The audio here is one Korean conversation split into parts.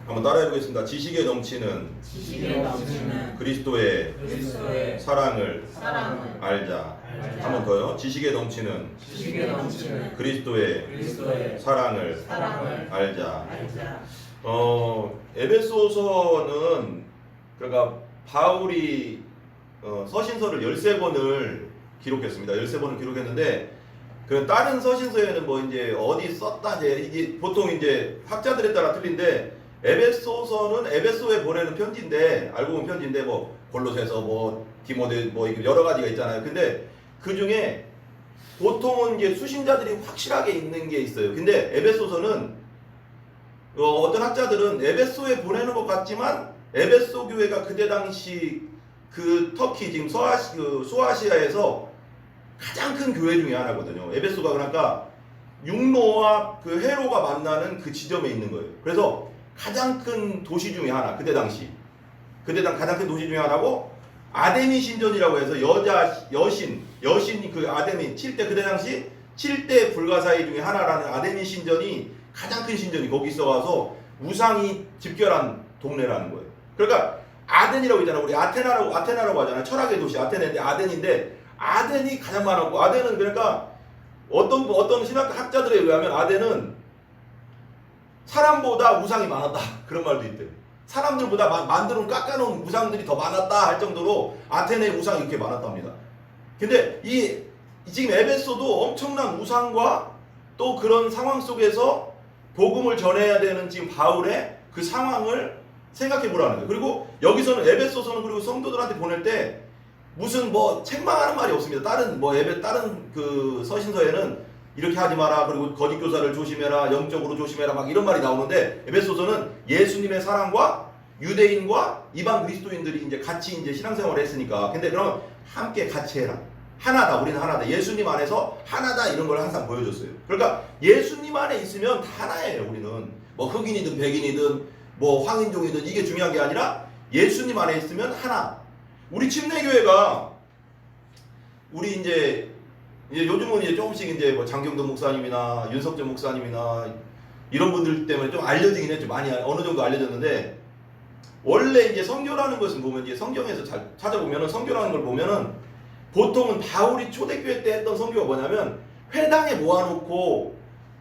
한번 따라해 보겠습니다. 지식에 넘치는 그리스도의 사랑을 알자. 한 번 더요. 지식에 넘치는 그리스도의 사랑을 알자. 에베소서는 그러니까 바울이 서신서를 13권을 기록했습니다. 13권을 기록했는데 그 다른 서신서에는 뭐 이제 어디 썼다 이게 보통 이제 학자들에 따라 틀린데 에베소서는 에베소에 보내는 편지인데 알고 보면 편지인데 뭐 골로새서 뭐 디모데 뭐 여러 가지가 있잖아요. 근데 그 중에 보통은 이제 수신자들이 확실하게 있는 게 있어요. 근데 에베소서는 어떤 학자들은 에베소에 보내는 것 같지만 에베소 교회가 그때 당시 그 터키 지금 소아시아에서 가장 큰 교회 중에 하나거든요. 에베소가 그러니까 육로와 그 해로가 만나는 그 지점에 있는 거예요. 그래서 가장 큰 도시 중에 하나, 그때 당시 가장 큰 도시 중에 하나고 아데미 신전이라고 해서 여신 그 아데미 7대 그때 당시 7대 불가사의 중에 하나라는 아데미 신전이 가장 큰 신전이 거기 있어가서 우상이 집결한 동네라는 거예요. 그러니까 아덴이라고 있잖아. 우리 아테나라고 하잖아요. 철학의 도시 아테네인데 아덴인데 아덴이 가장 많았고 아덴은 그러니까 어떤 신학자들에 의하면 아덴은 사람보다 우상이 많았다 그런 말도 있대요. 사람들보다 만들어 깎아놓은 우상들이 더 많았다 할 정도로 아테네의 우상이 이렇게 많았답니다. 근데 지금 에베소도 엄청난 우상과 또 그런 상황 속에서 복음을 전해야 되는 지금 바울의 그 상황을 생각해 보라는 거예요. 그리고 여기서는 에베소서는 그리고 성도들한테 보낼 때 무슨 뭐 책망하는 말이 없습니다. 다른 그 서신서에는 이렇게 하지 마라. 그리고 거짓 교사를 조심해라. 영적으로 조심해라. 막 이런 말이 나오는데 에베소서는 예수님의 사랑과 유대인과 이방 그리스도인들이 이제 같이 이제 신앙생활을 했으니까. 근데 그러면 함께 같이 해라. 하나다. 우리는 하나다. 예수님 안에서 하나다. 이런 걸 항상 보여줬어요. 그러니까 예수님 안에 있으면 다 하나예요. 우리는 뭐 흑인이든 백인이든 뭐 황인종이든 이게 중요한 게 아니라 예수님 안에 있으면 하나. 우리 침례교회가 우리 이제 요즘은 이제 조금씩 이제 뭐 장경돈 목사님이나 윤석재 목사님이나 이런 분들 때문에 좀 알려지긴 했죠. 많이 어느 정도 알려졌는데 원래 이제 선교라는 것은 보면 이제 성경에서 잘 찾아보면은 선교라는 걸 보면은 보통은 바울이 초대교회 때 했던 선교가 뭐냐면 회당에 모아놓고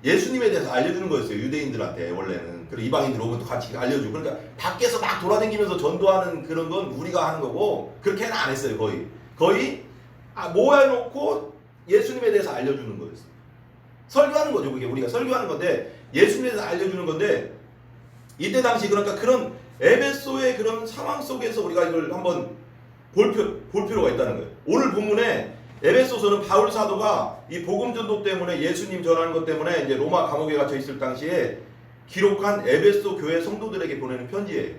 예수님에 대해서 알려주는 거였어요. 유대인들한테 원래는. 그리고 이방인들 오면 또 같이 알려주고. 그러니까 밖에서 막 돌아다니면서 전도하는 그런 건 우리가 하는 거고 그렇게는 안 했어요. 거의 모아놓고 예수님에 대해서 알려주는 거였어요. 설교하는 거죠. 그게 우리가 설교하는 건데 예수님에 대해서 알려주는 건데 이때 당시 그러니까 그런 에베소의 그런 상황 속에서 우리가 이걸 한번 볼 필요가 있다는 거예요. 오늘 본문에 에베소서는 바울 사도가 이 복음 전도 때문에 예수님 전하는 것 때문에 이제 로마 감옥에 갇혀 있을 당시에 기록한 에베소 교회 성도들에게 보내는 편지예요.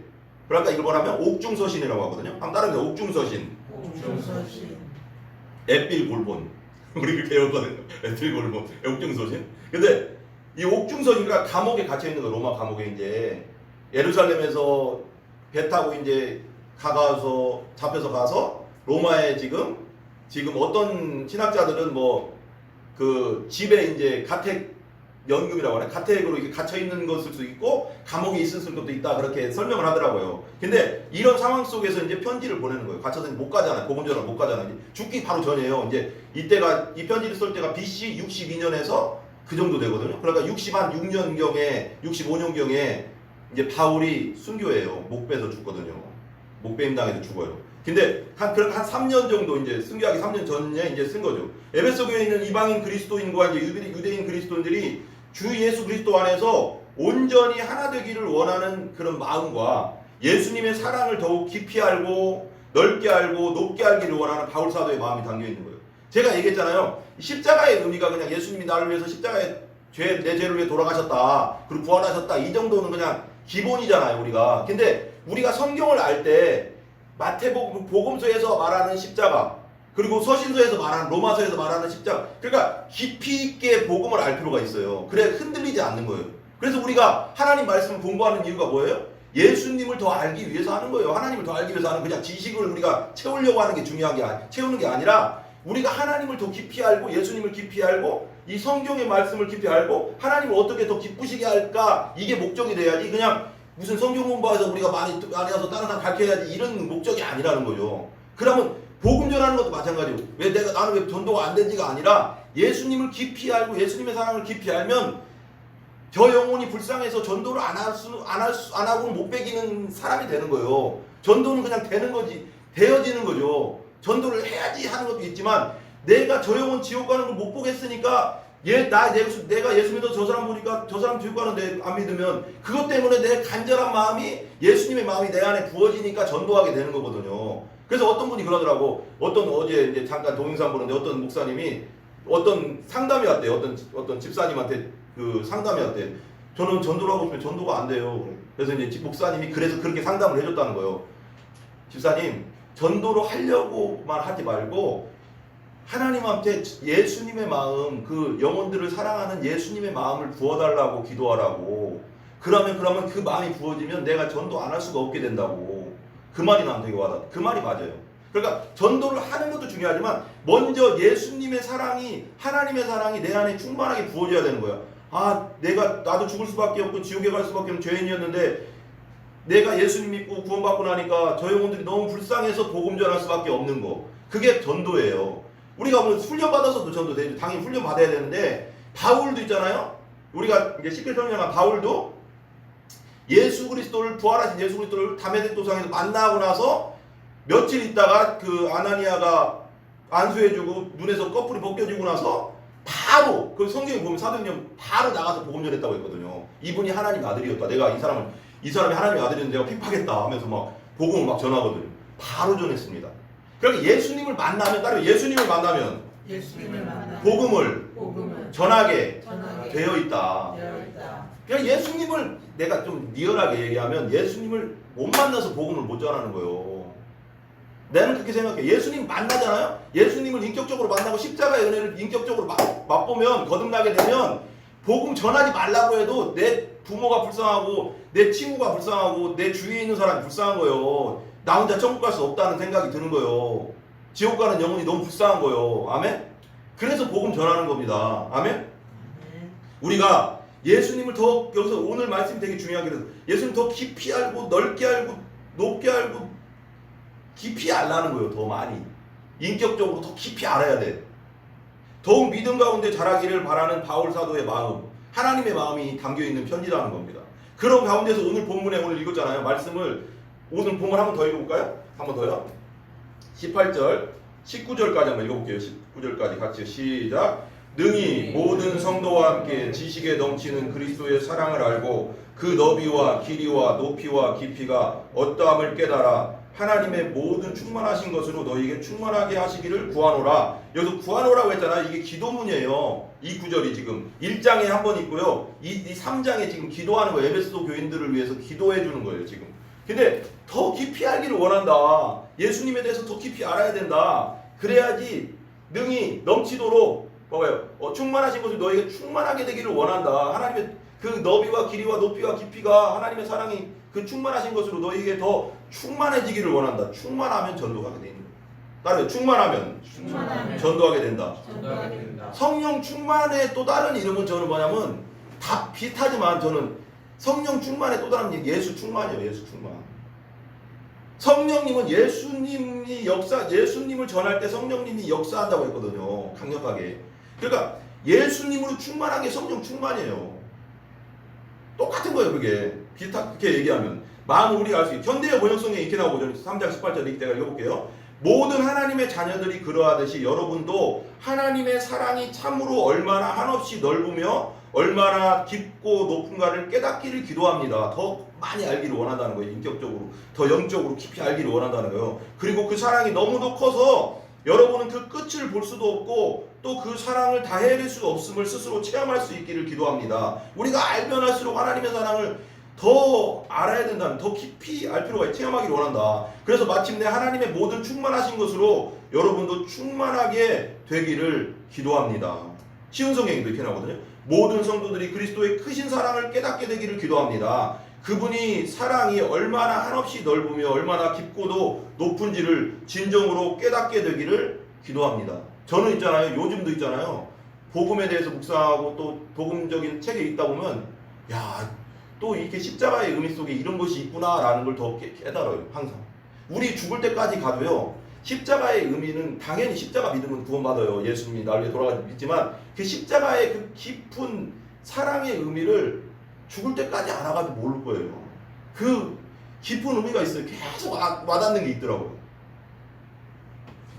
그러니까 이걸 뭐냐면 옥중서신이라고 하거든요. 한번 따라해보세요. 옥중서신. 에필골본. 우리 그렇게 외웠거든요. 에필골본. 옥중서신. 근데 이 옥중서신이가 감옥에 갇혀 있는 거 로마 감옥에 이제 예루살렘에서 배 타고 이제 잡혀서 가서 로마에 지금 어떤 신학자들은 뭐 그 집에 이제 가택 연금이라고 하네. 가택으로 이렇게 갇혀 있는 것일 수도 있고 감옥에 있을 것도 있다 그렇게 설명을 하더라고요. 근데 이런 상황 속에서 이제 편지를 보내는 거예요. 갇혀서 못 가잖아요. 복음 전하러 못 가잖아요. 죽기 바로 전이에요. 이제 이때가 이 편지를 쓸 때가 BC 62년에서 그 정도 되거든요. 그러니까 66년경에 65년경에 이제 바울이 순교해요. 목배서 죽거든요. 목배임 당해서 죽어요. 근데 한 3년 정도 이제 순교하기 3년 전에 이제 쓴 거죠. 에베소 교회에 있는 이방인 그리스도인과 이제 유대인 그리스도인들이 주 예수 그리스도 안에서 온전히 하나 되기를 원하는 그런 마음과 예수님의 사랑을 더욱 깊이 알고 넓게 알고 높게 알기를 원하는 바울 사도의 마음이 담겨 있는 거예요. 제가 얘기했잖아요. 십자가의 의미가 그냥 예수님이 나를 위해서 십자가에 내 죄를 위해 돌아가셨다. 그리고 부활하셨다. 이 정도는 그냥 기본이잖아요, 우리가. 근데 우리가 성경을 알 때 마태복음 복음서에서 말하는 십자가 그리고 서신서에서 말하는 로마서에서 말하는 십자가 그러니까 깊이 있게 복음을 알 필요가 있어요. 그래 흔들리지 않는 거예요. 그래서 우리가 하나님 말씀을 공부하는 이유가 뭐예요? 예수님을 더 알기 위해서 하는 거예요. 하나님을 더 알기 위해서 하는 그냥 지식을 우리가 채우려고 하는 게 중요한 게 채우는 게 아니라 우리가 하나님을 더 깊이 알고 예수님을 깊이 알고 이 성경의 말씀을 깊이 알고 하나님을 어떻게 더 기쁘시게 할까 이게 목적이 돼야지 그냥 무슨 성경 공부해서 우리가 많이 와서 다른 사람 가르쳐야지 이런 목적이 아니라는 거죠. 그러면 복음 전하는 것도 마찬가지고 나는 왜 전도가 안 된지가 아니라 예수님을 깊이 알고 예수님의 사랑을 깊이 알면 저 영혼이 불쌍해서 전도를 안 하고는 못 배기는 사람이 되는 거예요. 전도는 그냥 되는 거지, 되어지는 거죠. 전도를 해야지 하는 것도 있지만 내가 저 영혼 지옥 가는 걸 못 보겠으니까 내가 예수 믿어서 저 사람 보니까 저 사람 지옥 가는데 안 믿으면 그것 때문에 내 간절한 마음이 예수님의 마음이 내 안에 부어지니까 전도하게 되는 거거든요. 그래서 어떤 분이 그러더라고. 어제 이제 잠깐 동영상 보는데 어떤 목사님이 어떤 상담이 왔대요. 어떤 집사님한테 그 상담이 왔대. 저는 전도를 하고 싶으면 전도가 안 돼요. 그래서 이제 목사님이 그래서 그렇게 상담을 해줬다는 거예요. 집사님, 전도로 하려고만 하지 말고 하나님한테 예수님의 마음, 그 영혼들을 사랑하는 예수님의 마음을 부어달라고 기도하라고. 그러면 그 마음이 부어지면 내가 전도 안 할 수가 없게 된다고. 그 말이 나한테 되게 와닿아. 그 말이 맞아요. 그러니까 전도를 하는 것도 중요하지만 먼저 예수님의 사랑이, 하나님의 사랑이 내 안에 충만하게 부어져야 되는 거야. 나도 죽을 수밖에 없고 지옥에 갈 수밖에 없는 죄인이었는데 내가 예수님 믿고 구원받고 나니까 저 영혼들이 너무 불쌍해서 복음 전할 수밖에 없는 거. 그게 전도예요. 우리가 오늘 훈련 받아서도 전도되죠. 당연히 훈련 받아야 되는데 바울도 있잖아요. 우리가 이제 쉽게 설명한 바울도 예수 그리스도를 부활하신 예수 그리스도를 다메섹 도상에서 만나고 나서 며칠 있다가 그 아나니아가 안수해주고 눈에서 꺼풀이 벗겨지고 나서 바로 그 성경에 보면 사도행전 바로 나가서 복음 전했다고 했거든요. 이분이 하나님 아들이었다. 내가 이 사람이 하나님의 아들인데 내가 핍박했다 하면서 막 복음을 막 전하거든요. 바로 전했습니다. 그러니까 예수님을 만나면 복음을 전하게 되어 있다. 그냥 예수님을 내가 좀 리얼하게 얘기하면 예수님을 못 만나서 복음을 못 전하는 거예요. 나는 그렇게 생각해. 예수님 만나잖아요. 예수님을 인격적으로 만나고 십자가의 은혜를 인격적으로 맛보면 거듭나게 되면 복음 전하지 말라고 해도 내 부모가 불쌍하고 내 친구가 불쌍하고 내 주위에 있는 사람이 불쌍한 거예요. 나 혼자 천국 갈 수 없다는 생각이 드는 거예요. 지옥 가는 영혼이 너무 불쌍한 거예요. 아멘? 그래서 복음 전하는 겁니다. 아멘? 우리가 예수님을 더, 여기서 오늘 말씀이 되게 중요하게 돼서 예수님 더 깊이 알고 넓게 알고 높게 알고 깊이 알라는 거예요. 더 많이. 인격적으로 더 깊이 알아야 돼. 더욱 믿음 가운데 자라기를 바라는 바울 사도의 마음, 하나님의 마음이 담겨있는 편지라는 겁니다. 그런 가운데서 오늘 본문에 오늘 읽었잖아요. 말씀을 오늘 본문 한 번 더 읽어볼까요? 한 번 더요. 18절, 19절까지 한번 읽어볼게요. 19절까지 같이 시작. 능히 모든 성도와 함께 지식에 넘치는 그리스도의 사랑을 알고 그 너비와 길이와 높이와 깊이가 어떠함을 깨달아 하나님의 모든 충만하신 것으로 너희에게 충만하게 하시기를 구하노라. 여기서 구하노라고 했잖아요. 이게 기도문이에요. 이 구절이 지금 1장에 한 번 있고요. 이 3장에 지금 기도하는 거예요. 에베소 교인들을 위해서 기도해 주는 거예요. 지금. 근데 더 깊이 알기를 원한다. 예수님에 대해서 더 깊이 알아야 된다. 그래야지 능히 넘치도록 뭐예요? 충만하신 것을 너희에게 충만하게 되기를 원한다. 하나님의 그 너비와 길이와 높이와 깊이가 하나님의 사랑이 그 충만하신 것으로 너희에게 더 충만해지기를 원한다. 충만하면 전도하게 되는 거예요. 따라요. 충만하면 전도하게 된다. 성령 충만의 또 다른 이름은 저는 뭐냐면 다 비슷하지만 저는 성령 충만의 또 다른 이름 예수 충만이에요. 예수 충만. 성령님은 예수님을 전할 때 성령님이 역사한다고 했거든요. 강력하게. 그러니까 예수님으로 충만한 게 성령 충만이에요. 똑같은 거예요. 그게 비슷하게 얘기하면 마음을 우리가 알 수 있어요. 현대의 번역성에 이렇게 나오고 3장 18절 이때가 읽어볼게요. 모든 하나님의 자녀들이 그러하듯이 여러분도 하나님의 사랑이 참으로 얼마나 한없이 넓으며 얼마나 깊고 높은가를 깨닫기를 기도합니다. 더 많이 알기를 원한다는 거예요. 인격적으로 더 영적으로 깊이 알기를 원한다는 거예요. 그리고 그 사랑이 너무도 커서 여러분은 그 끝을 볼 수도 없고 또 그 사랑을 다 헤아릴 수 없음을 스스로 체험할 수 있기를 기도합니다. 우리가 알면 할수록 하나님의 사랑을 더 알아야 된다는, 더 깊이 알 필요가 있고 체험하기를 원한다. 그래서 마침내 하나님의 모든 충만하신 것으로 여러분도 충만하게 되기를 기도합니다. 쉬운 성경에도 이렇게 나오거든요. 모든 성도들이 그리스도의 크신 사랑을 깨닫게 되기를 기도합니다. 그분이 사랑이 얼마나 한없이 넓으며 얼마나 깊고도 높은지를 진정으로 깨닫게 되기를 기도합니다. 저는 있잖아요. 요즘도 있잖아요. 복음에 대해서 묵상하고 또 복음적인 책에 읽다 보면 야, 또 이렇게 십자가의 의미 속에 이런 것이 있구나라는 걸 더 깨달아요. 항상. 우리 죽을 때까지 가도요. 십자가의 의미는 당연히 십자가 믿으면 구원받아요. 예수님이 나를 위해 돌아가신 믿지만 그 십자가의 그 깊은 사랑의 의미를 죽을 때까지 알아가도 모를 거예요. 그 깊은 의미가 있어요. 계속 와닿는 게 있더라고요.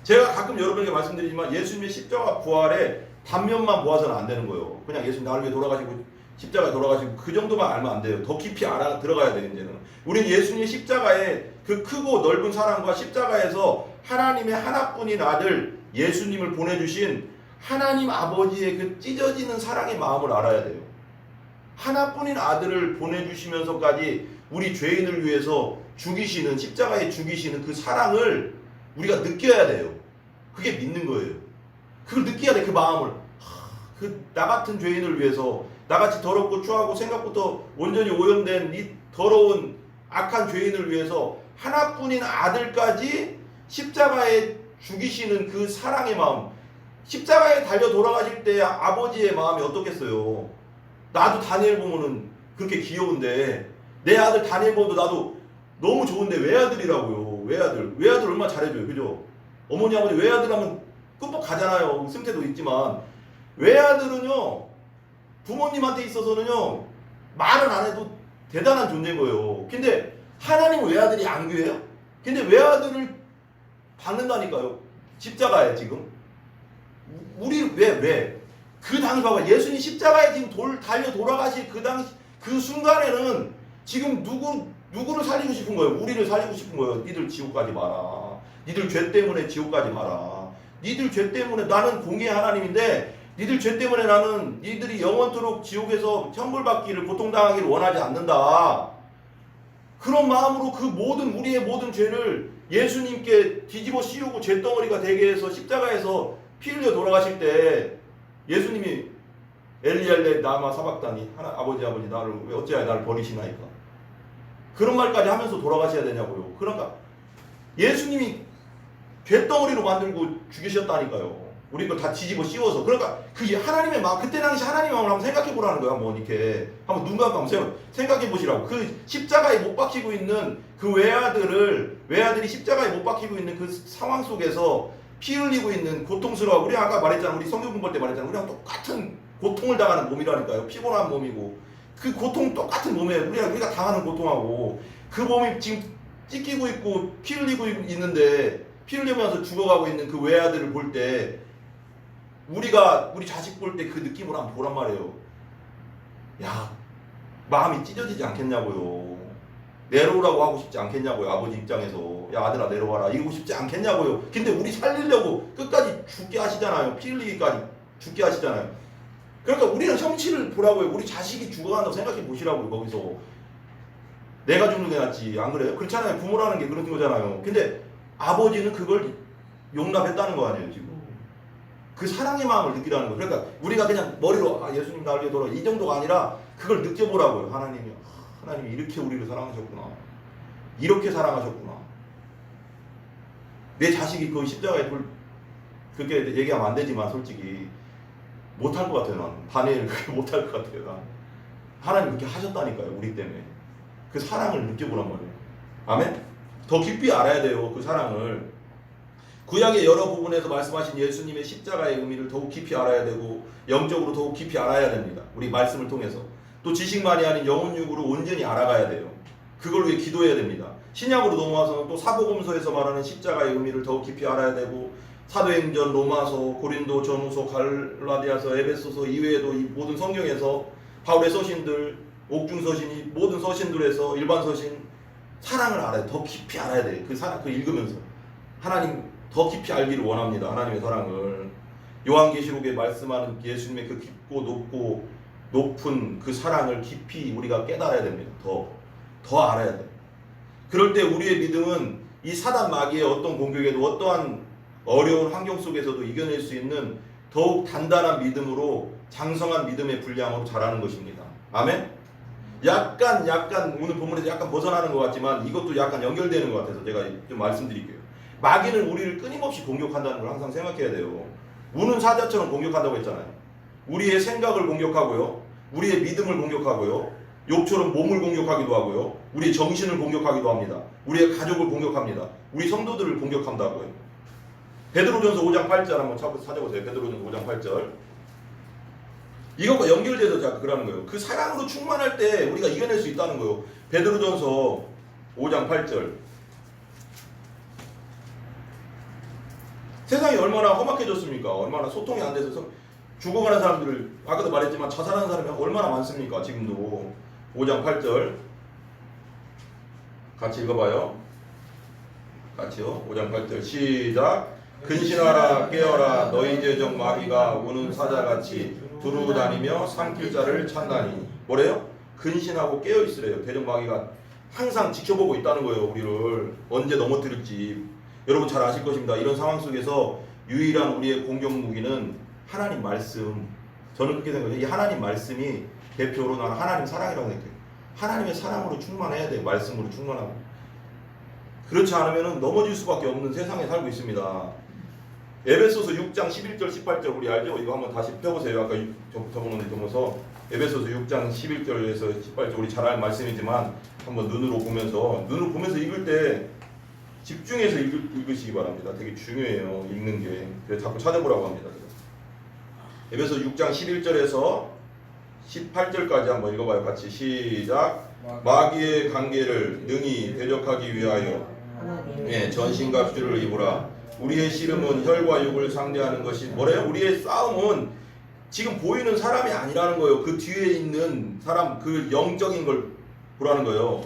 제가 가끔 여러분에게 말씀드리지만 예수님의 십자가 부활의 단면만 보아서는 안 되는 거예요. 그냥 예수님 나를 위해 돌아가시고 십자가에 돌아가시고 그 정도만 알면 안 돼요. 더 깊이 알아 들어가야 돼요. 이제는 우리는 예수님의 십자가의 그 크고 넓은 사랑과 십자가에서 하나님의 하나뿐인 아들 예수님을 보내주신 하나님 아버지의 그 찢어지는 사랑의 마음을 알아야 돼요. 하나뿐인 아들을 보내주시면서까지 우리 죄인을 위해서 죽이시는 십자가에 죽이시는 그 사랑을 우리가 느껴야 돼요. 그게 믿는 거예요. 그걸 느껴야 돼. 그 마음을. 나 같은 죄인을 위해서 나같이 더럽고 추하고 생각부터 온전히 오염된 이 더러운 악한 죄인을 위해서 하나뿐인 아들까지 십자가에 죽이시는 그 사랑의 마음. 십자가에 달려 돌아가실 때 아버지의 마음이 어떻겠어요? 나도 다니엘 보면은 그렇게 귀여운데 내 아들 다니엘 보도 나도 너무 좋은데 외아들이라고요. 외아들 얼마나 잘해줘요. 그죠? 어머니 아버지 외아들 하면 끔뻑 가잖아요. 승태도 있지만 외아들은요 부모님한테 있어서는요 말은 안 해도 대단한 존재인 거예요. 근데 하나님 외아들이 안 귀해요? 근데 외아들을 받는다니까요. 십자가에 지금 우리 왜? 그 당시 봐봐. 예수님 십자가에 지금 달려 돌아가실 그 당시 그 순간에는 지금 누구를 살리고 싶은 거예요? 우리를 살리고 싶은 거예요. 니들 지옥 가지 마라. 니들 죄 때문에 지옥 가지 마라. 니들 죄 때문에 나는 공의의 하나님인데 니들 죄 때문에 나는 니들이 영원토록 지옥에서 형벌받기를 고통당하기를 원하지 않는다. 그런 마음으로 그 우리의 모든 죄를 예수님께 뒤집어 씌우고 죄덩어리가 되게 해서 십자가에서 피 흘려 돌아가실 때 예수님이 엘리엘레 나마 사박다니 아버지 나를 왜 어찌하여 나를 버리시나이까 그런 말까지 하면서 돌아가셔야 되냐고요. 그러니까 예수님이 죄덩어리로 만들고 죽이셨다니까요. 우리 걸 다 뒤집어 씌워서. 그러니까 그 하나님의 마음, 그때 당시 하나님의 마음을 한번 생각해 보라는 거야. 한번 이렇게 한번 눈 감고 한번 생각해 보시라고. 그 십자가에 못 박히고 있는 그 외아들이 십자가에 못 박히고 있는 그 상황 속에서 피 흘리고 있는 고통스러워. 우리 아까 말했잖아. 우리 성경 공부할 때 말했잖아. 우리랑 똑같은 고통을 당하는 몸이라니까요. 피곤한 몸이고 그 고통 똑같은 몸에 우리가 당하는 고통하고 그 몸이 지금 찢기고 있고 피 흘리고 있는데 피 흘리면서 죽어가고 있는 그 외아들을 볼 때 우리 자식 볼 때 그 느낌을 한번 보란 말이에요. 야, 마음이 찢어지지 않겠냐고요. 내려오라고 하고 싶지 않겠냐고요. 아버지 입장에서. 야, 아들아 내려와라 이러고 싶지 않겠냐고요. 근데 우리 살리려고 끝까지 죽게 하시잖아요. 피 흘리기까지 죽게 하시잖아요. 그러니까 우리는 형치를 보라고요. 우리 자식이 죽어간다고 생각해 보시라고요. 거기서 내가 죽는 게 낫지. 안 그래요? 그렇잖아요. 부모라는 게 그런 거잖아요. 근데 아버지는 그걸 용납했다는 거 아니에요. 지금 그 사랑의 마음을 느끼라는 거예요. 그러니까 우리가 그냥 머리로 예수님 나를 위해 돌아 이 정도가 아니라 그걸 느껴보라고요. 하나님이 이렇게 우리를 사랑하셨구나. 이렇게 사랑하셨구나. 내 자식이 그 십자가에 그렇게 얘기하면 안 되지만 솔직히 못할 것 같아요. 나는 다니엘은 그렇게 못할 것 같아요. 난 하나님 그렇게 하셨다니까요. 우리 때문에 그 사랑을 느껴보란 말이에요. 아멘. 더 깊이 알아야 돼요. 그 사랑을. 구약의 여러 부분에서 말씀하신 예수님의 십자가의 의미를 더욱 깊이 알아야 되고 영적으로 더욱 깊이 알아야 됩니다. 우리 말씀을 통해서. 또 지식만이 아닌 영혼육으로 온전히 알아가야 돼요. 그걸 위해 기도해야 됩니다. 신약으로 넘어와서는 또 사복음서에서 말하는 십자가의 의미를 더욱 깊이 알아야 되고 사도행전, 로마서, 고린도, 전후서, 갈라디아서, 에베소서 이외에도 이 모든 성경에서 바울의 서신들, 옥중 서신이 모든 서신들에서 일반 서신 사랑을 알아야 돼. 더 깊이 알아야 돼. 그 사랑 그 읽으면서 하나님 더 깊이 알기를 원합니다. 하나님의 사랑을. 요한계시록에 말씀하는 예수님의 그 깊고 높은 그 사랑을 깊이 우리가 깨달아야 됩니다. 더 알아야 돼. 그럴 때 우리의 믿음은 이 사단 마귀의 어떤 공격에도 어떠한 어려운 환경 속에서도 이겨낼 수 있는 더욱 단단한 믿음으로 장성한 믿음의 분량으로 자라는 것입니다. 아멘? 약간 오늘 본문에서 약간 벗어나는 것 같지만 이것도 약간 연결되는 것 같아서 제가 좀 말씀드릴게요. 마귀는 우리를 끊임없이 공격한다는 걸 항상 생각해야 돼요. 우는 사자처럼 공격한다고 했잖아요. 우리의 생각을 공격하고요. 우리의 믿음을 공격하고요. 욥처럼 몸을 공격하기도 하고요. 우리의 정신을 공격하기도 합니다. 우리의 가족을 공격합니다. 우리 성도들을 공격한다고요. 베드로전서 5장 8절 한번 찾아보세요. 베드로전서 5장 8절. 이것과 연결돼서 제가 그러는 거예요. 그 사랑으로 충만할 때 우리가 이겨낼 수 있다는 거예요. 베드로전서 5장 8절. 세상이 얼마나 험악해졌습니까? 얼마나 소통이 안 돼서 죽어가는 사람들을, 아까도 말했지만 자살하는 사람이 얼마나 많습니까? 지금도. 5장 8절 같이 읽어봐요. 같이요. 5장 8절 시작. 근신하라 깨어라 너희 죄적 마귀가 우는 사자같이 두루 다니며 삼킬 자를 찾나니. 뭐래요? 근신하고 깨어있으래요. 대적 마귀가 항상 지켜보고 있다는 거예요. 우리를 언제 넘어뜨릴지. 여러분 잘 아실 것입니다. 이런 상황 속에서 유일한 우리의 공격 무기는 하나님 말씀. 저는 그렇게 생각해요. 이 하나님 말씀이 대표로 나는 하나님 사랑이라고 생각해요. 하나님의 사랑으로 충만해야 돼요. 말씀으로 충만하고. 그렇지 않으면 넘어질 수밖에 없는 세상에 살고 있습니다. 에베소서 6장 11절 18절 우리 알죠? 이거 한번 다시 펴보세요. 아까 저번에 보면서 에베소서 6장 11절에서 18절 우리 잘 아는 말씀이지만 한번 눈으로 보면서 읽을 때 집중해서 읽으시기 바랍니다. 되게 중요해요. 읽는 게. 그래서 자꾸 찾아보라고 합니다. 에베소 6장 11절에서 18절까지 한번 읽어봐요. 같이 시작. 마귀의 관계를 능히 대적하기 위하여 전신갑주를 입으라. 우리의 씨름은 혈과 육을 상대하는 것이 뭐래요? 우리의 싸움은 지금 보이는 사람이 아니라는 거예요. 그 뒤에 있는 사람, 그 영적인 걸 보라는 거예요.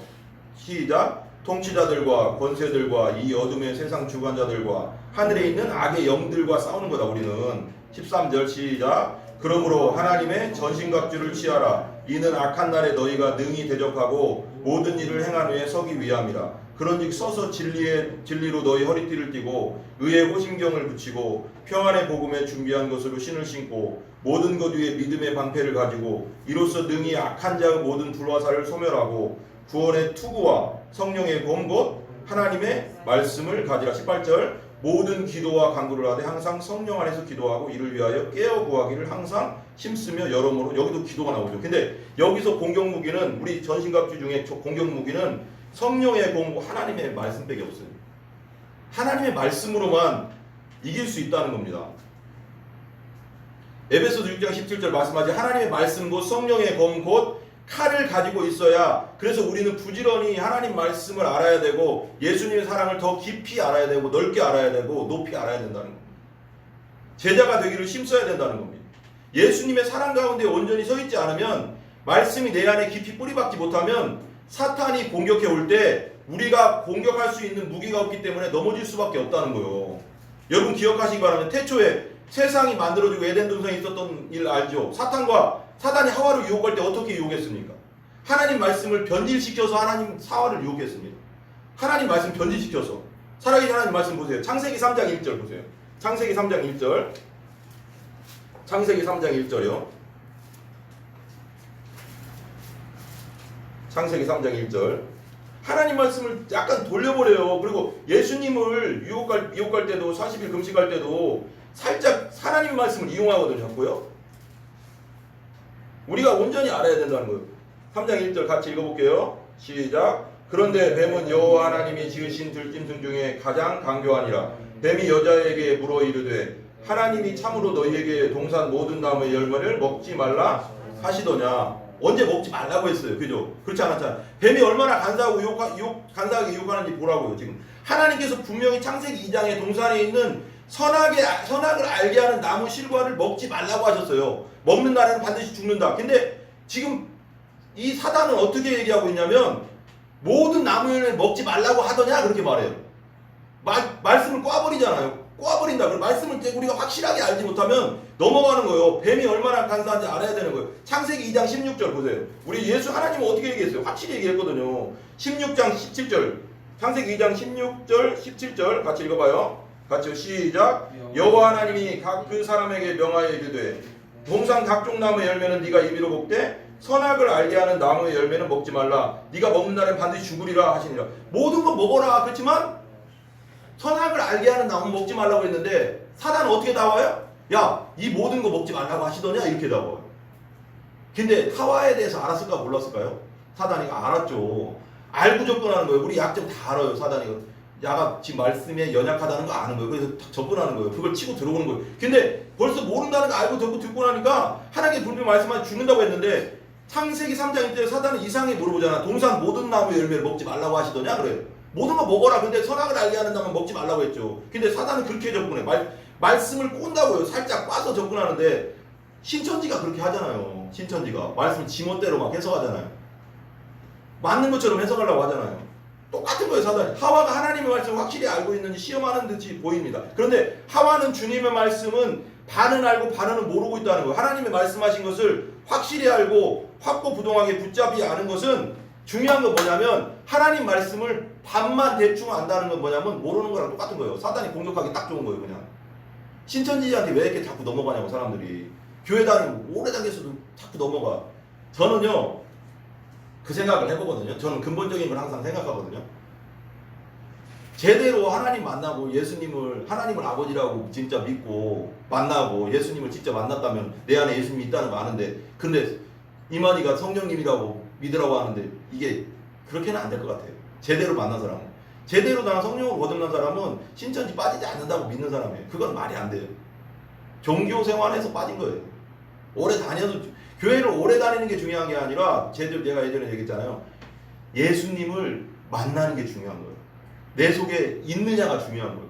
시작. 통치자들과 권세들과 이 어둠의 세상 주관자들과 하늘에 있는 악의 영들과 싸우는 거다. 우리는 13절 시작. 그러므로 하나님의 전신갑주를 취하라. 이는 악한 날에 너희가 능히 대적하고 모든 일을 행한 후에 서기 위함이라. 그런즉 서서 진리로 너희 허리띠를 띠고 의의 호심경을 붙이고 평안의 복음에 준비한 것으로 신을 신고 모든 것 위에 믿음의 방패를 가지고 이로써 능히 악한 자의 모든 불화살을 소멸하고 구원의 투구와 성령의 검 곧 하나님의 말씀을 가지라. 18절. 모든 기도와 간구를 하되 항상 성령 안에서 기도하고 이를 위하여 깨어 구하기를 항상 힘쓰며 여러모로. 여기도 기도가 나오죠. 근데 여기서 공격 무기는 우리 전신갑주 중에 공격 무기는 성령의 공부 하나님의 말씀밖에 없어요. 하나님의 말씀으로만 이길 수 있다는 겁니다. 에베소서 6장 17절 말씀하지 하나님의 말씀 곧 성령의 검 곧 칼을 가지고 있어야. 그래서 우리는 부지런히 하나님 말씀을 알아야 되고 예수님의 사랑을 더 깊이 알아야 되고 넓게 알아야 되고 높이 알아야 된다는 겁니다. 제자가 되기를 힘써야 된다는 겁니다. 예수님의 사랑 가운데 온전히 서 있지 않으면 말씀이 내 안에 깊이 뿌리박지 못하면 사탄이 공격해 올 때 우리가 공격할 수 있는 무기가 없기 때문에 넘어질 수밖에 없다는 거예요. 여러분 기억하시기 바랍니다. 태초에 세상이 만들어지고 에덴 동산에 있었던 일 알죠? 사단이 하와를 유혹할 때 어떻게 유혹했습니까? 하나님 말씀을 변질시켜서 하나님 하와를 유혹했습니다. 하나님 말씀 변질시켜서. 살아계신 하나님 말씀 보세요. 창세기 3장 1절 보세요. 창세기 3장 1절. 창세기 3장 1절이요. 창세기 3장 1절. 하나님 말씀을 약간 돌려보래요. 그리고 예수님을 유혹할 때도 40일 금식할 때도 살짝 하나님 말씀을 이용하거든요. 자꾸요. 우리가 온전히 알아야 된다는 거예요. 3장 1절 같이 읽어볼게요. 시작. 그런데 뱀은 여호와 하나님이 지으신 들짐승 중에 가장 강교하니라. 뱀이 여자에게 물어 이르되 하나님이 참으로 너희에게 동산 모든 나무의 열매를 먹지 말라 하시더냐. 언제 먹지 말라고 했어요. 그죠? 그렇지 않았잖아요. 뱀이 얼마나 간사하게 유혹하는지 보라고요. 지금 하나님께서 분명히 창세기 2장에 동산에 있는 선악을 알게 하는 나무 실과를 먹지 말라고 하셨어요. 먹는 날에는 반드시 죽는다. 근데 지금 이 사단은 어떻게 얘기하고 있냐면 모든 나무 열매를 먹지 말라고 하더냐 그렇게 말해요. 말씀을 꽈버리잖아요. 꽈버린다. 그리고 말씀을 우리가 확실하게 알지 못하면 넘어가는 거예요. 뱀이 얼마나 간사한지 알아야 되는 거예요. 창세기 2장 16절 보세요. 우리 예수 하나님은 어떻게 얘기했어요? 확실히 얘기했거든요. 16장 17절. 창세기 2장 16절 17절 같이 읽어봐요. 같이 시작. 여호와 하나님이 각 그 사람에게 명하여 이르되 동산 각종 나무의 열매는 네가 임의로 먹되 선악을 알게 하는 나무의 열매는 먹지 말라. 네가 먹는 날엔 반드시 죽으리라 하시니라. 모든 거 먹어라. 그렇지만 선악을 알게 하는 나무 먹지 말라고 했는데 사단은 어떻게 나와요? 야, 이 모든 거 먹지 말라고 하시더냐 이렇게 나와요. 근데 하와에 대해서 알았을까 몰랐을까요? 사단이 알았죠. 알고 접근하는 거예요. 우리 약점 다 알아요. 사단이. 야가 지금 말씀에 연약하다는 거 아는 거예요. 그래서 접근하는 거예요. 그걸 치고 들어오는 거예요. 근데 벌써 모른다는 거 알고 듣고 나니까 하나님의 분명 말씀하시 죽는다고 했는데 창세기 3장 1절에 사단은 이상하게 물어보잖아. 동산 모든 나무 열매를 먹지 말라고 하시더냐? 그래요. 모든 거 먹어라. 근데 선악을 알게 하는 나무 먹지 말라고 했죠. 근데 사단은 그렇게 접근해. 말씀을 꼰다고요. 살짝 빠서 접근하는데 신천지가 그렇게 하잖아요. 신천지가 말씀 지멋대로 막 해석하잖아요. 맞는 것처럼 해석하려고 하잖아요. 똑같은 거예요. 사단이. 하와가 하나님의 말씀을 확실히 알고 있는지 시험하는 듯이 보입니다. 그런데 하와는 주님의 말씀은 반은 알고 반은 모르고 있다는 거예요. 하나님의 말씀하신 것을 확실히 알고 확고부동하게 붙잡이 아는 것은 중요한 건 뭐냐면 하나님 말씀을 반만 대충 안다는 건 뭐냐면 모르는 거랑 똑같은 거예요. 사단이 공격하기 딱 좋은 거예요. 그냥. 신천지한테 왜 이렇게 자꾸 넘어가냐고 사람들이. 교회 다니고 오래 다녔어도 자꾸 넘어가. 저는요. 그 생각을 해보거든요. 저는 근본적인 걸 항상 생각하거든요. 제대로 하나님 만나고 하나님을 아버지라고 진짜 믿고 만나고 예수님을 진짜 만났다면 내 안에 예수님이 있다는 거 아는데 근데 이만희가 성령님이라고 믿으라고 하는데 이게 그렇게는 안 될 것 같아요. 제대로 만난 사람은. 제대로 나는 성령을 거듭난 사람은 신천지 빠지지 않는다고 믿는 사람이에요. 그건 말이 안 돼요. 종교 생활에서 빠진 거예요. 오래 다녀도 교회를 오래 다니는 게 중요한 게 아니라 제가 예전에 얘기했잖아요. 예수님을 만나는 게 중요한 거예요. 내 속에 있느냐가 중요한 거예요.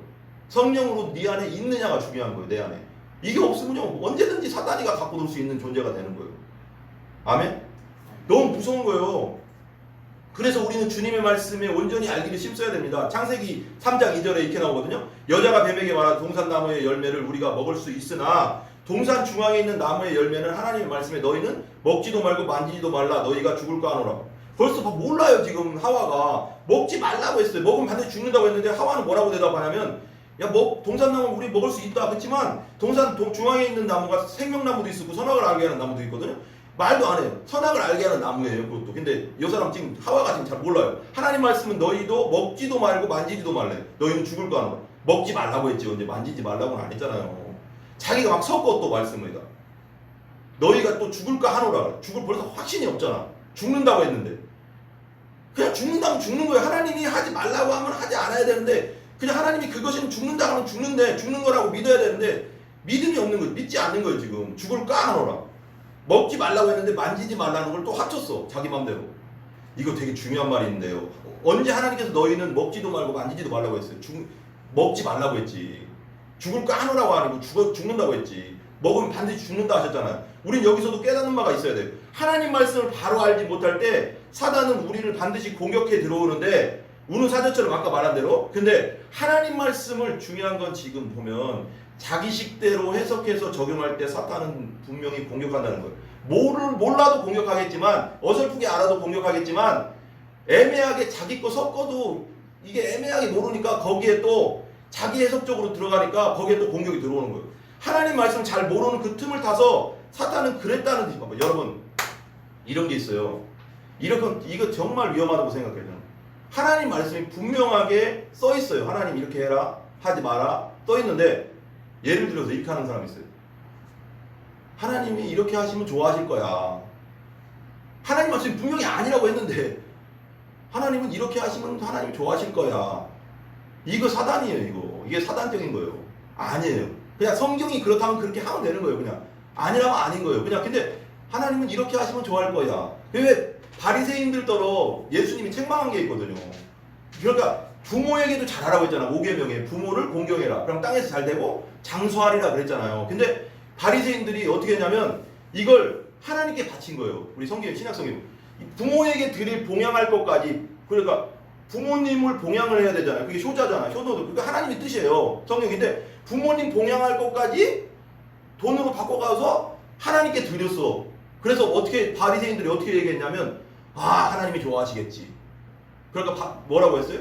성령으로 네 안에 있느냐가 중요한 거예요. 내 안에. 이게 없으면요 언제든지 사단이가 갖고 놀 수 있는 존재가 되는 거예요. 아멘? 너무 무서운 거예요. 그래서 우리는 주님의 말씀에 온전히 알기를 힘써야 됩니다. 창세기 3장 2절에 이렇게 나오거든요. 여자가 뱀에게 말하 동산나무의 열매를 우리가 먹을 수 있으나 동산 중앙에 있는 나무의 열매는 하나님의 말씀에 너희는 먹지도 말고 만지지도 말라 너희가 죽을까 하노라. 벌써 몰라요. 지금 하와가 먹지 말라고 했어요. 먹으면 반드시 죽는다고 했는데 하와는 뭐라고 대답하냐면 야 동산나무 우리 먹을 수 있다. 그렇지만 동산 중앙에 있는 나무가 생명나무도 있고 선악을 알게 하는 나무도 있거든요. 말도 안 해요. 선악을 알게 하는 나무예요. 그것도. 근데 이 사람 지금 하와가 지금 잘 몰라요. 하나님 말씀은 너희도 먹지도 말고 만지지도 말래. 너희는 죽을까 하노라. 먹지 말라고 했지. 언제 만지지 말라고는 안 했잖아요. 자기가 막 섞어 또 말씀이다. 너희가 또 죽을까 하노라. 죽을 벌써 확신이 없잖아. 죽는다고 했는데. 그냥 죽는다면 죽는 거예요. 하나님이 하지 말라고 하면 하지 않아야 되는데 그냥 하나님이 그것은 죽는다 하면 죽는데 죽는 거라고 믿어야 되는데 믿음이 없는 거예요. 믿지 않는 거예요. 지금. 죽을까 하노라. 먹지 말라고 했는데 만지지 말라는 걸 또 합쳤어. 자기 맘대로. 이거 되게 중요한 말인데요. 언제 하나님께서 너희는 먹지도 말고 만지지도 말라고 했어요. 먹지 말라고 했지. 죽을까 하노라고 아니고 죽는다고 했지. 먹으면 반드시 죽는다 하셨잖아요. 우린 여기서도 깨닫는 바가 있어야 돼요. 하나님 말씀을 바로 알지 못할 때 사단은 우리를 반드시 공격해 들어오는데 우는 사자처럼 아까 말한 대로. 근데 하나님 말씀을 중요한 건 지금 보면 자기식대로 해석해서 적용할 때 사탄은 분명히 공격한다는 거예요. 몰라도 공격하겠지만 어설프게 알아도 공격하겠지만 애매하게 자기 거 섞어도 이게 애매하게 모르니까 거기에 또 자기 해석적으로 들어가니까 거기에 또 공격이 들어오는 거예요. 하나님 말씀 잘 모르는 그 틈을 타서 사탄은 그랬다는 뜻이 봐봐. 여러분 이런 게 있어요. 이거 정말 위험하다고 생각해요. 하나님 말씀이 분명하게 써 있어요. 하나님 이렇게 해라 하지 마라 써 있는데 예를 들어서 이렇게 하는 사람이 있어요. 하나님이 이렇게 하시면 좋아하실 거야. 하나님 말씀이 분명히 아니라고 했는데 하나님은 이렇게 하시면 하나님이 좋아하실 거야. 이거 사단이에요. 이게 사단적인 거예요. 아니에요. 그냥 성경이 그렇다면 그렇게 하면 되는 거예요. 그냥 아니라면 아닌 거예요. 그냥 근데 하나님은 이렇게 하시면 좋아할 거야. 왜 바리새인들더러 예수님이 책망한 게 있거든요. 그러니까 부모에게도 잘하라고 했잖아. 5계명에 부모를 공경해라. 그럼 땅에서 잘 되고 장수하리라 그랬잖아요. 근데 바리새인들이 어떻게 했냐면 이걸 하나님께 바친 거예요. 우리 성경 신약성경 부모에게 드릴 봉양할 것까지. 그러니까 부모님을 봉양을 해야 되잖아요. 그게 효자잖아. 효도도 그게 하나님의 뜻이에요. 성경인데 부모님 봉양할 것까지 돈으로 바꿔가서 하나님께 드렸어. 그래서 바리새인들이 어떻게 얘기했냐면 하나님이 좋아하시겠지. 그러니까 뭐라고 했어요?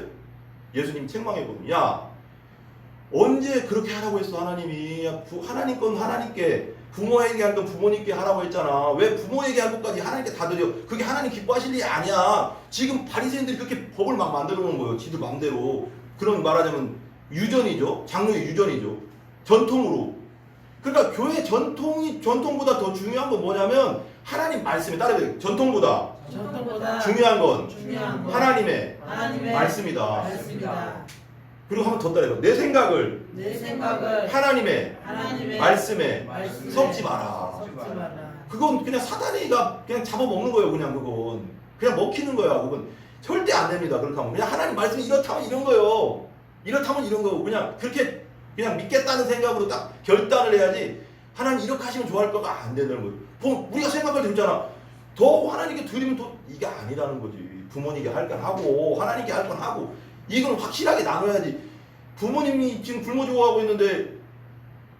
예수님 책망했거든요. 야 언제 그렇게 하라고 했어 하나님이. 하나님 건 하나님께 부모에게 할 건 부모님께 하라고 했잖아. 왜 부모에게 할 것까지 하나님께 다 드려. 그게 하나님 기뻐하실 일이 아니야. 지금 바리새인들이 그렇게 법을 막 만들어 놓은 거예요. 지들 맘대로. 그런 말하자면 유전이죠. 장로의 유전이죠. 전통으로. 그러니까 교회 전통보다 더 중요한 건 뭐냐면 하나님 말씀에 따라야 돼요. 전통보다 전통보다 중요한 건 중요한 건 하나님의 말씀이다. 말씀이다. 그리고 한번 더 따라해봐. 내 생각을 내 생각을 하나님의 말씀에 섞지 마라. 섞지 마라. 그건 그냥 사단이가 그냥 잡아먹는 거예요. 그냥 그건 그냥 먹히는 거야. 그건 절대 안 됩니다. 그렇게 하면 그냥 하나님 말씀이 이렇다면 이런 거예요. 이렇다면 이런 거고 그냥 그렇게 그냥 믿겠다는 생각으로 딱 결단을 해야지. 하나님 이렇게 하시면 좋아할 거가 안 된다는 거예요. 그럼 우리가 생각할 때 있잖아. 더 하나님께 드리면 또 이게 아니라는 거지. 부모님께 할 건 하고 하나님께 할 건 하고 이건 확실하게 나눠야지. 부모님이 지금 굶어 죽어가고 있는데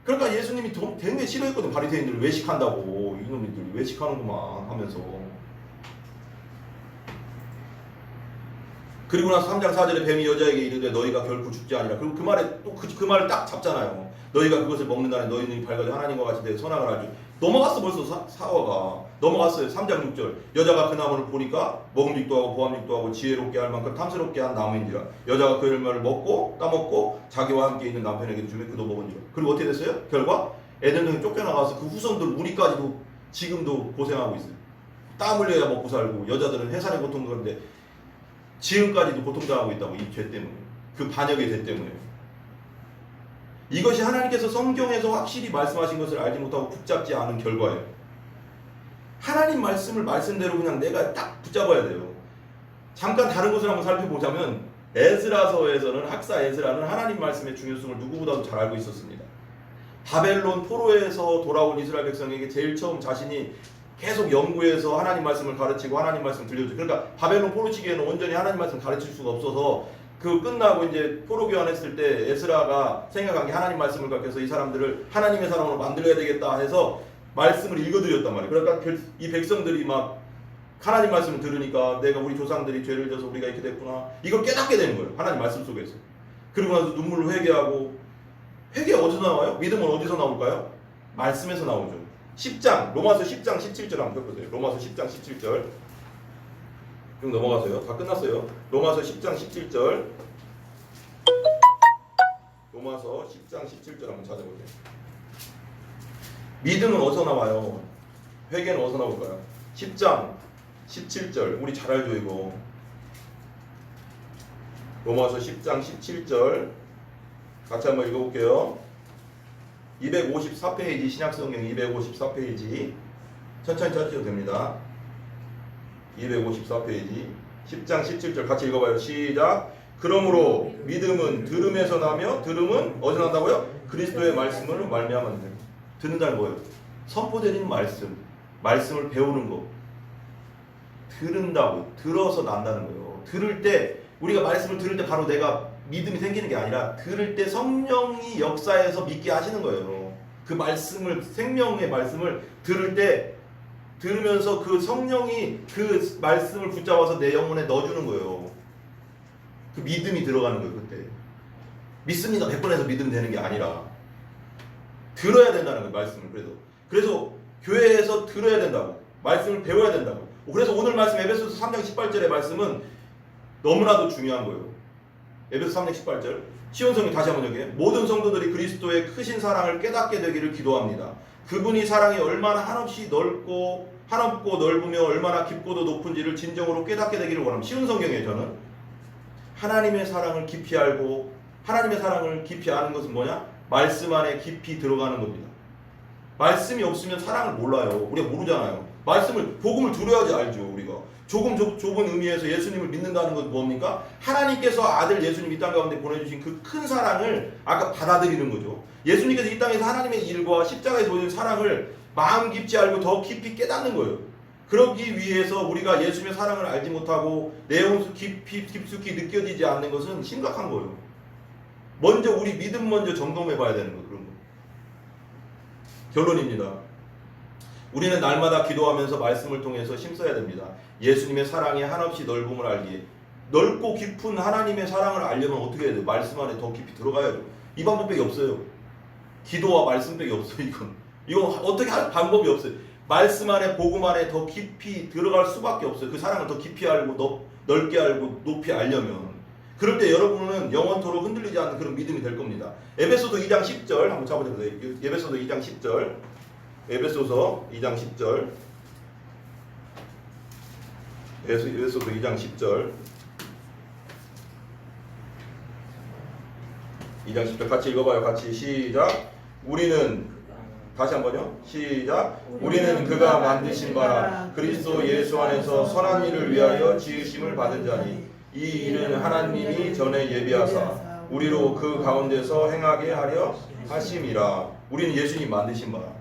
그러니까 예수님이 되게 싫어했거든. 바리새인들을 외식한다고. 이놈들이 외식하는구만 하면서. 그리고 나서 3장 4절에 뱀이 여자에게 이르되 너희가 결코 죽지 아니라. 그리고 그 말에 또 그 말을 딱 잡잖아요. 너희가 그것을 먹는다는 너희 눈이 밝아져 하나님과 같이 되 선악을 알지. 넘어갔어 벌써 사화가. 넘어갔어요. 3장 6절. 여자가 그 나무를 보니까 먹음직도 하고 보암직도 하고 지혜롭게 할 만큼 탐스럽게 한 나무인지라. 여자가 그 열매를 먹고 따먹고 자기와 함께 있는 남편에게 주며 그도 먹은지라. 그리고 어떻게 됐어요? 결과 에덴동에 쫓겨나가서 그 후손들 우리까지도 지금도 고생하고 있어요. 땀 흘려야 먹고 살고 여자들은 해산의 고통 그런데 지금까지도 고통당하고 있다고. 이 죄 때문에. 그 반역의 죄 때문에. 이것이 하나님께서 성경에서 확실히 말씀하신 것을 알지 못하고 붙잡지 않은 결과예요. 하나님 말씀을 말씀대로 그냥 내가 딱 붙잡아야 돼요. 잠깐 다른 것을 한번 살펴보자면 에스라서에서는 학사 에스라는 하나님 말씀의 중요성을 누구보다도 잘 알고 있었습니다. 바벨론 포로에서 돌아온 이스라엘 백성에게 제일 처음 자신이 계속 연구해서 하나님 말씀을 가르치고 하나님 말씀 들려주고. 그러니까 바벨론 포로 시기에는 온전히 하나님 말씀 가르칠 수가 없어서 그 끝나고 이제 포로 교환했을 때 에스라가 생각한 게 하나님 말씀을 가르쳐서 이 사람들을 하나님의 사람으로 만들어야 되겠다 해서 말씀을 읽어드렸단 말이에요. 그러니까 이 백성들이 막 하나님 말씀을 들으니까 내가 우리 조상들이 죄를 져서 우리가 이렇게 됐구나 이걸 깨닫게 되는 거예요. 하나님 말씀 속에서. 그리고 나서 눈물로 회개하고. 회개 어디서 나와요? 믿음은 어디서 나올까요? 말씀에서 나오죠. 10장 로마서 10장 17절 한번 펴보세요. 로마서 10장 17절 좀 넘어가세요. 다 끝났어요. 로마서 10장 17절 로마서 10장 17절 한번 찾아보세요. 믿음은 어디서 나와요? 회개는 어디서 나올까요? 10장 17절 우리 잘 알죠 이거. 로마서 10장 17절 같이 한번 읽어볼게요. 254페이지 신약성경 254페이지 천천히 찾으셔도 됩니다. 254페이지 10장 17절 같이 읽어봐요. 시작. 그러므로 믿음은 들음에서 나며 들음은 어디서 난다고요? 그리스도의 말씀을 말미암았는데. 듣는다는 거예요. 선포되는 말씀, 말씀을 배우는 거. 들은다고 들어서 난다는 거예요. 들을 때 우리가 말씀을 들을 때 바로 내가 믿음이 생기는 게 아니라 들을 때 성령이 역사해서 믿게 하시는 거예요. 그 말씀을 생명의 말씀을 들을 때 들으면서 그 성령이 그 말씀을 붙잡아서 내 영혼에 넣어주는 거예요. 그 믿음이 들어가는 거예요. 그때 믿습니다 100번에서 믿음 되는 게 아니라 들어야 된다는 거예요. 말씀을. 그래서 교회에서 들어야 된다고. 말씀을 배워야 된다고. 그래서 오늘 말씀 에베소서 3장 18절의 말씀은 너무나도 중요한 거예요. 에베소 3장 18절 시온성경 다시 한번 여기에 모든 성도들이 그리스도의 크신 사랑을 깨닫게 되기를 기도합니다. 그분이 사랑이 얼마나 한없이 넓고 넓으며 얼마나 깊고도 높은지를 진정으로 깨닫게 되기를 원합니다. 쉬운 성경이에요. 저는 하나님의 사랑을 깊이 알고 하나님의 사랑을 깊이 아는 것은 뭐냐? 말씀 안에 깊이 들어가는 겁니다. 말씀이 없으면 사랑을 몰라요. 우리가 모르잖아요. 복음을 들어야지 알죠. 우리가 좁은 의미에서 예수님을 믿는다는 건 뭡니까? 하나님께서 아들 예수님 이 땅 가운데 보내주신 그 큰 사랑을 아까 받아들이는 거죠. 예수님께서 이 땅에서 하나님의 일과 십자가에서 보여준 사랑을 마음 깊이 알고 더 깊이 깨닫는 거예요. 그러기 위해서 우리가 예수님의 사랑을 알지 못하고 내용 깊숙이 느껴지지 않는 것은 심각한 거예요. 먼저 우리 믿음 먼저 점검해 봐야 되는 거예요. 그런 거. 결론입니다. 우리는 날마다 기도하면서 말씀을 통해서 힘써야 됩니다. 예수님의 사랑의 한없이 넓음을 알기에. 넓고 깊은 하나님의 사랑을 알려면 어떻게 해야 돼요? 말씀 안에 더 깊이 들어가야죠. 이 방법밖에 없어요. 기도와 말씀밖에 없어요. 이건 어떻게 할 방법이 없어요. 말씀 안에 복음 안에 더 깊이 들어갈 수밖에 없어요. 그 사랑을 더 깊이 알고 넓게 알고 높이 알려면. 그럴 때 여러분은 영원토록 흔들리지 않는 그런 믿음이 될 겁니다. 에베소서 2장 10절 한번 잡아보세요. 에베소서 2장 10절 에베소서 2장 10절 에베소서 2장 10절. 2장 10절 같이 읽어봐요. 같이 시작. 우리는 다시 한번요. 시작. 우리는 그가 만드신 바라 그리스도 예수 안에서 선한 일을 위하여 지으심을 받은 자니 이 일은 하나님이 전에 예비하사 우리로 그 가운데서 행하게 하려 하심이라. 우리는 예수님 만드신 바라.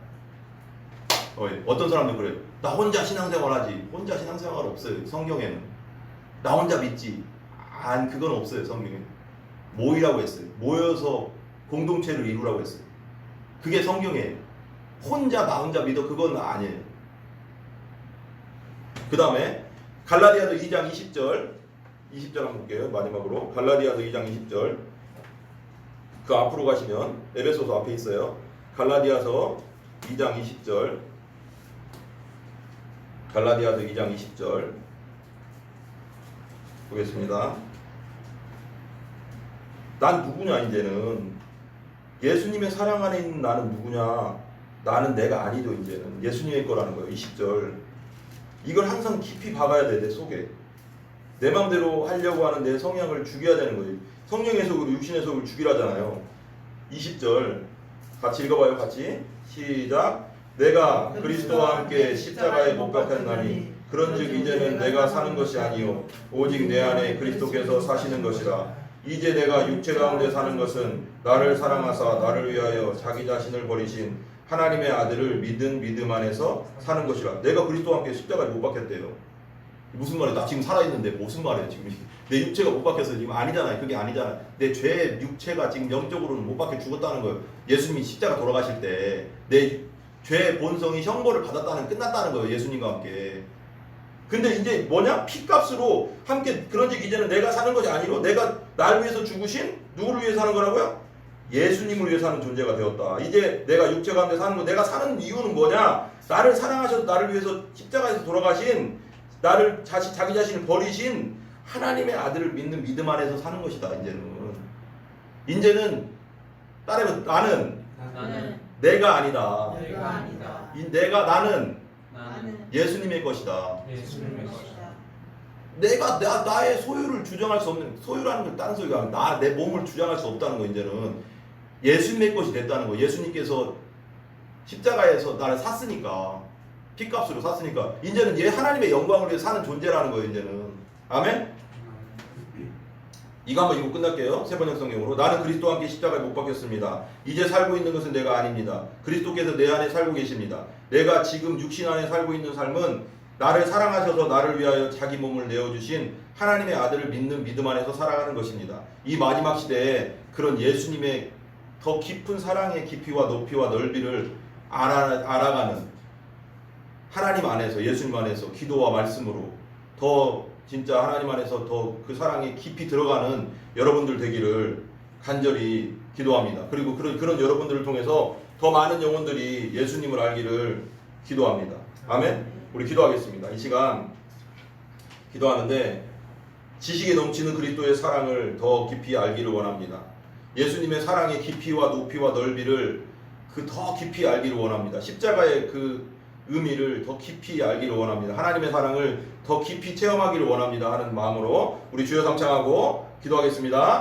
어떤 사람들 그래. 나 혼자 신앙생활하지. 혼자 신앙생활 없어요. 성경에는. 나 혼자 믿지. 그건 없어요. 성경에. 모이라고 했어요. 모여서 공동체를 이루라고 했어요. 그게 성경이에요. 혼자 나 혼자 믿어 그건 아니에요. 그 다음에 갈라디아서 2장 20절 한번 볼게요. 마지막으로 갈라디아서 2장 20절 그 앞으로 가시면 에베소서 앞에 있어요. 갈라디아서 2장 20절 갈라디아서 2장 20절 보겠습니다. 난 누구냐 이제는 예수님의 사랑 안에 있는 나는 누구냐 나는 내가 아니죠 이제는 예수님의 거라는 거예요. 20절 이걸 항상 깊이 박아야 돼 내 속에 내 맘대로 하려고 하는 내 성향을 죽여야 되는 거예요. 성령의 속으로 육신의 속을 죽이라잖아요. 20절 같이 읽어봐요. 같이 시작. 내가 그리스도와 함께 십자가에 못 박혔나니 그런즉 이제는 내가 사는 것이 아니요 오직 내 안에 그리스도께서 사시는 것이라. 이제 내가 육체 가운데 사는 것은 나를 사랑하사 나를 위하여 자기 자신을 버리신 하나님의 아들을 믿은 믿음 안에서 사는 것이라. 내가 그리스도와 함께 십자가에 못 박혔대요. 무슨 말이야? 나 지금 살아있는데 무슨 말이에요? 지금 내 육체가 못 박혔어요. 지금 아니잖아요. 그게 아니잖아요. 내 죄 육체가 지금 영적으로는 못 박혀 죽었다는 거예요. 예수님이 십자가 돌아가실 때 내 죄 본성이 형벌을 받았다는 끝났다는 거예요. 예수님과 함께. 근데 이제 뭐냐? 피값으로 함께 그런즉 이제는 내가 사는 것이 아니고 내가 날 위해서 죽으신 누구를 위해 사는 거라고요? 예수님을 위해 사는 존재가 되었다. 이제 내가 육체 가운데 사는 거 내가 사는 이유는 뭐냐? 나를 사랑하셔서 나를 위해서 십자가에서 돌아가신 나를 자기 자신을 버리신 하나님의 아들을 믿는 믿음 안에서 사는 것이다. 이제는 따라해서 나는 내가 아니다. 나는 예수님의 것이다. 내가 나의 소유를 주장할 수 없는 소유라는 걸 다른 소리가 아니라 내 몸을 주장할 수 없다는 거. 이제는 예수님의 것이 됐다는 거. 예수님께서 십자가에서 나를 샀으니까 피값으로 샀으니까 이제는 하나님의 영광을 위해 사는 존재라는 거예요. 이제는 아멘. 이거 한번 읽고 끝날게요. 세 번역 성경으로. 나는 그리스도와 함께 십자가에 못 박혔습니다. 이제 살고 있는 것은 내가 아닙니다. 그리스도께서 내 안에 살고 계십니다. 내가 지금 육신 안에 살고 있는 삶은 나를 사랑하셔서 나를 위하여 자기 몸을 내어주신 하나님의 아들을 믿는 믿음 안에서 살아가는 것입니다. 이 마지막 시대에 그런 예수님의 더 깊은 사랑의 깊이와 높이와 넓이를 알아가는 하나님 안에서 예수님 안에서 기도와 말씀으로 더 진짜 하나님 안에서 더 그 사랑에 깊이 들어가는 여러분들 되기를 간절히 기도합니다. 그리고 그런 여러분들을 통해서 더 많은 영혼들이 예수님을 알기를 기도합니다. 아멘. 우리 기도하겠습니다. 이 시간 기도하는데 지식에 넘치는 그리스도의 사랑을 더 깊이 알기를 원합니다. 예수님의 사랑의 깊이와 높이와 넓이를 더 깊이 알기를 원합니다. 십자가의 그 의미를 더 깊이 알기를 원합니다. 하나님의 사랑을 더 깊이 체험하기를 원합니다 하는 마음으로 우리 주여 삼창하고 기도하겠습니다.